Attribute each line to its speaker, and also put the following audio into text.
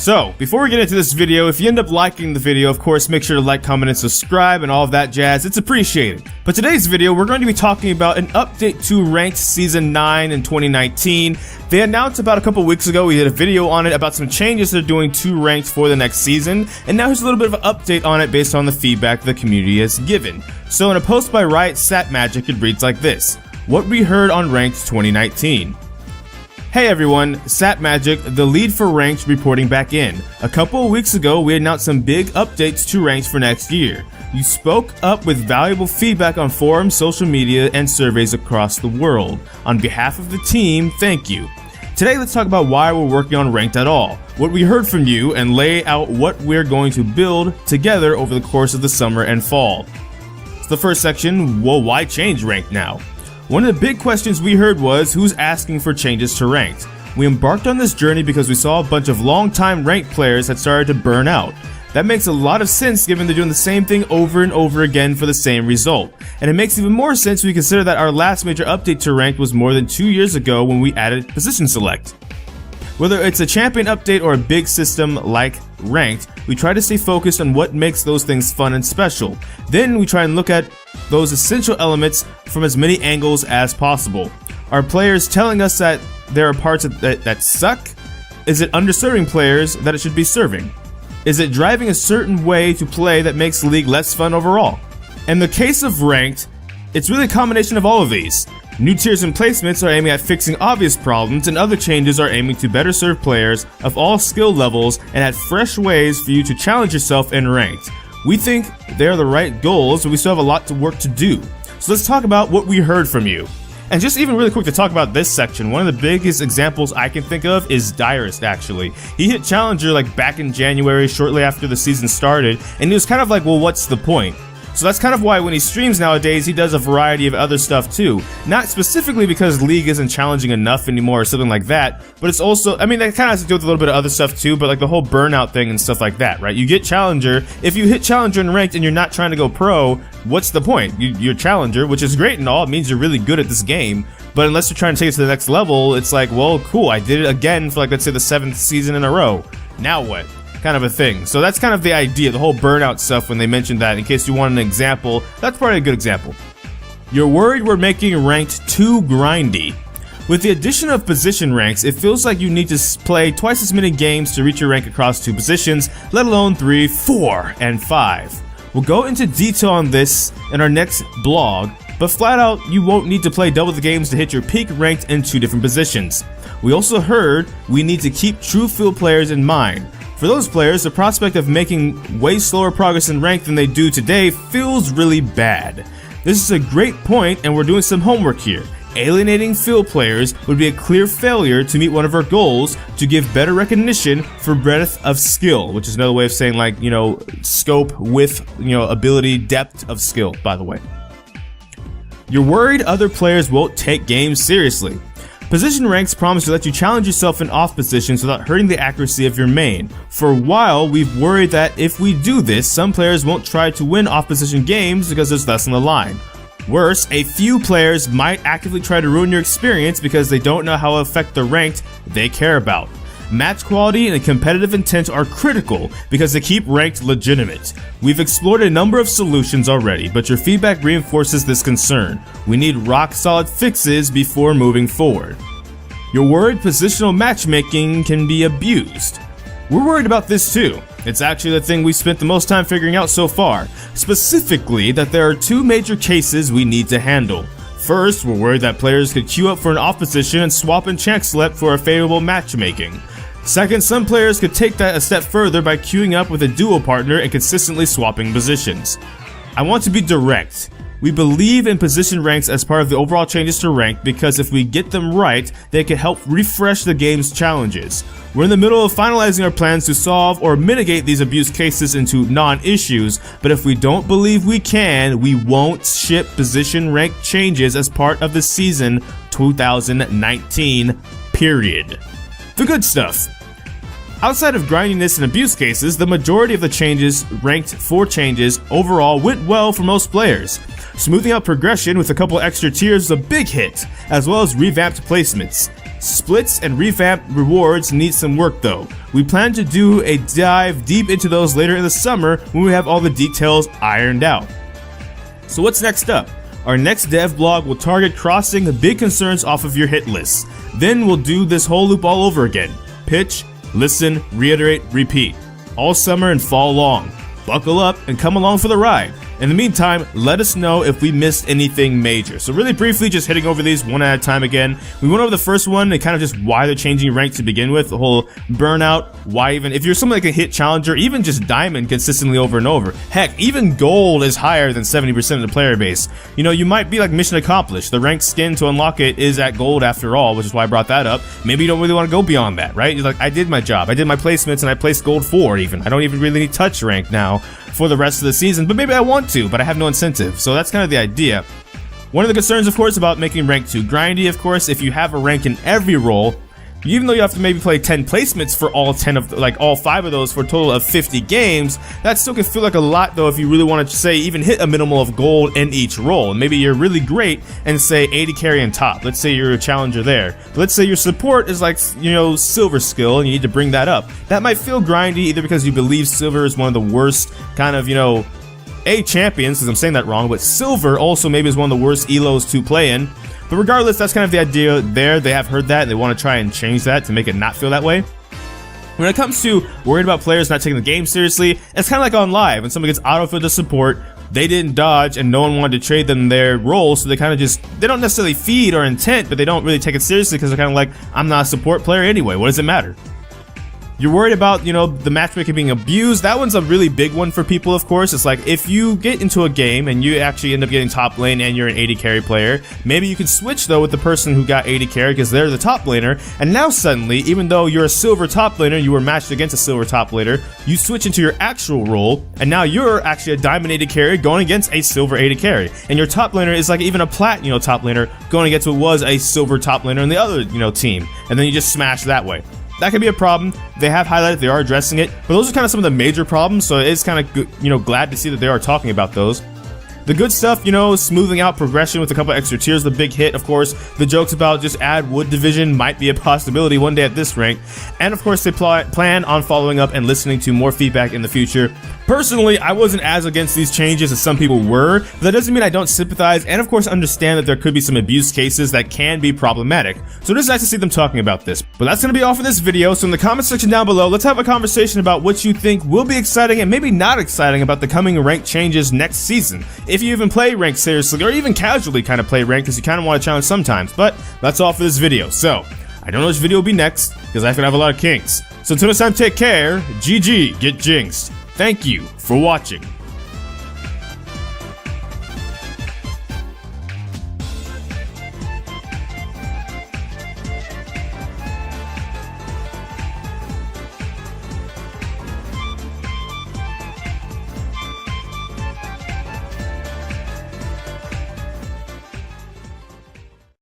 Speaker 1: So, before we get into this video, if you end up liking the video, of course, make sure to like, comment, and subscribe, and all of that jazz. It's appreciated. But today's video, we're going to be talking about an update to Ranked Season 9 in 2019. They announced about a couple weeks ago, we did a video on it about some changes they're doing to Ranked for the next season, and now here's a little bit of an update on it based on the feedback the community has given. So in a post by Riot Sat Magic, it reads like this: what we heard on Ranked 2019. Hey everyone, Sat Magic, the lead for Ranked, reporting back in. A couple of weeks ago, we announced some big updates to Ranked for next year. You spoke up with valuable feedback on forums, social media, and surveys across the world. On behalf of the team, thank you. Today, let's talk about why we're working on Ranked at all, what we heard from you, and lay out what we're going to build together over the course of the summer and fall. So the first section, well, why change Ranked now? One of the big questions we heard was, who's asking for changes to Ranked? We embarked on this journey because we saw a bunch of long-time Ranked players had started to burn out. That makes a lot of sense given they're doing the same thing over and over again for the same result. And it makes even more sense when we consider that our last major update to Ranked was more than 2 years ago when we added Position Select. Whether it's a champion update or a big system like Ranked, we try to stay focused on what makes those things fun and special. Then we try and look at those essential elements from as many angles as possible. Are players telling us that there are parts that suck? Is it underserving players that it should be serving? Is it driving a certain way to play that makes the league less fun overall? In the case of Ranked, it's really a combination of all of these. New tiers and placements are aiming at fixing obvious problems, and other changes are aiming to better serve players of all skill levels and add fresh ways for you to challenge yourself in Ranked. We think they're the right goals, but we still have a lot to work to do. So let's talk about what we heard from you. And just even really quick to talk about this section, one of the biggest examples I can think of is Diarist, actually. He hit Challenger like back in January, shortly after the season started, and he was kind of like, well, what's the point? So that's kind of why when he streams nowadays, he does a variety of other stuff too. Not specifically because League isn't challenging enough anymore or something like that, but it's also, I mean, that kind of has to do with a little bit of other stuff too, but like the whole burnout thing and stuff like that, right? You get Challenger, if you hit Challenger in Ranked and you're not trying to go pro, what's the point? You're Challenger, which is great and all, it means you're really good at this game, but unless you're trying to take it to the next level, it's like, well, cool, I did it again for like, let's say the 7th season in a row. Now what? Kind of a thing. So that's kind of the idea, the whole burnout stuff when they mentioned that. In case you want an example, that's probably a good example. You're worried we're making Ranked too grindy. With the addition of position ranks, it feels like you need to play twice as many games to reach your rank across 2 positions, let alone 3, 4, and 5. We'll go into detail on this in our next blog, but flat out, you won't need to play double the games to hit your peak Ranked in 2 different positions. We also heard we need to keep true field players in mind. For those players, the prospect of making way slower progress in Ranked than they do today feels really bad. This is a great point, and we're doing some homework here. Alienating field players would be a clear failure to meet one of our goals to give better recognition for breadth of skill, which is another way of saying, like, you know, scope with, you know, ability, depth of skill, by the way. You're worried other players won't take games seriously. Position ranks promise to let you challenge yourself in off positions without hurting the accuracy of your main. For a while, we've worried that if we do this, some players won't try to win off position games because there's less on the line. Worse, a few players might actively try to ruin your experience because they don't know how to affect the ranked they care about. Match quality and competitive intent are critical because they keep Ranked legitimate. We've explored a number of solutions already, but your feedback reinforces this concern. We need rock-solid fixes before moving forward. You're worried positional matchmaking can be abused. We're worried about this too. It's actually the thing we spent the most time figuring out so far. Specifically, that there are 2 major cases we need to handle. First, we're worried that players could queue up for an off position and swap in Chance Select for a favorable matchmaking. Second, some players could take that a step further by queuing up with a duo partner and consistently swapping positions. I want to be direct. We believe in position ranks as part of the overall changes to Ranked because if we get them right, they can help refresh the game's challenges. We're in the middle of finalizing our plans to solve or mitigate these abuse cases into non-issues, but if we don't believe we can, we won't ship position rank changes as part of the season 2019, period. The good stuff. Outside of grindiness and abuse cases, the majority of the changes, Ranked 4 changes, overall went well for most players. Smoothing out progression with a couple extra tiers was a big hit, as well as revamped placements. Splits and revamped rewards need some work though. We plan to do a dive deep into those later in the summer when we have all the details ironed out. So what's next up? Our next dev blog will target crossing the big concerns off of your hit list. Then we'll do this whole loop all over again. Pitch, listen, reiterate, repeat. All summer and fall long. Buckle up and come along for the ride. In the meantime, let us know if we missed anything major. So really briefly, just hitting over these one at a time again. We went over the first one and kind of just why they're changing rank to begin with. The whole burnout, why even, if you're someone that can hit challenger, even just diamond consistently over and over. Heck, even gold is higher than 70% of the player base. You know, you might be like mission accomplished. The ranked skin to unlock it is at gold after all, which is why I brought that up. Maybe you don't really want to go beyond that, right? You're like, I did my job. I did my placements and I placed gold 4 even. I don't even really need touch rank now for the rest of the season, but maybe I want to, but I have no incentive. So that's kind of the idea. One of the concerns, of course, about making rank too grindy, of course, if you have a rank in every role, even though you have to maybe play 10 placements for all 10 of, like all 5 of those for a total of 50 games, that still can feel like a lot though if you really want to say even hit a minimal of gold in each role. And maybe you're really great and say 80 carry and top. Let's say you're a challenger there. But let's say your support is like, you know, silver skill and you need to bring that up. That might feel grindy either because you believe silver is one of the worst kind of, you know, champions, because I'm saying that wrong, but silver also maybe is one of the worst elos to play in. But regardless, that's kind of the idea there. They have heard that and they want to try and change that to make it not feel that way. When it comes to worried about players not taking the game seriously, it's kind of like on live. When someone gets autofilled to support, they didn't dodge and no one wanted to trade them their role, so they kind of just, they don't necessarily feed or intent, but they don't really take it seriously because they're kind of like, I'm not a support player anyway, what does it matter? You're worried about, you know, the matchmaking being abused. That one's a really big one for people, of course. It's like, if you get into a game and you actually end up getting top lane and you're an 80 carry player, maybe you can switch, though, with the person who got 80 carry because they're the top laner, and now suddenly, even though you're a silver top laner, you were matched against a silver top laner, you switch into your actual role, and now you're actually a diamond 80 carry going against a silver 80 carry, and your top laner is like even a plat, you know, top laner going against what was a silver top laner in the other, you know, team, and then you just smash that way. That could be a problem. They have highlighted, they are addressing it, but those are kind of some of the major problems, so it's kind of good, you know, glad to see that they are talking about those. The good stuff, you know, smoothing out progression with a couple extra tiers, the big hit, of course. The jokes about just add wood division might be a possibility one day at this rank. And of course, they plan on following up and listening to more feedback in the future. Personally, I wasn't as against these changes as some people were, but that doesn't mean I don't sympathize and of course understand that there could be some abuse cases that can be problematic. So it is nice to see them talking about this. But that's going to be all for this video, so in the comment section down below, let's have a conversation about what you think will be exciting and maybe not exciting about the coming rank changes next season. If you even play rank seriously, or even casually kind of play rank because you kind of want to challenge sometimes. But that's all for this video. So, I don't know which video will be next, because I could have a lot of kinks. So until next time, take care, GG, get jinxed. Thank you for watching.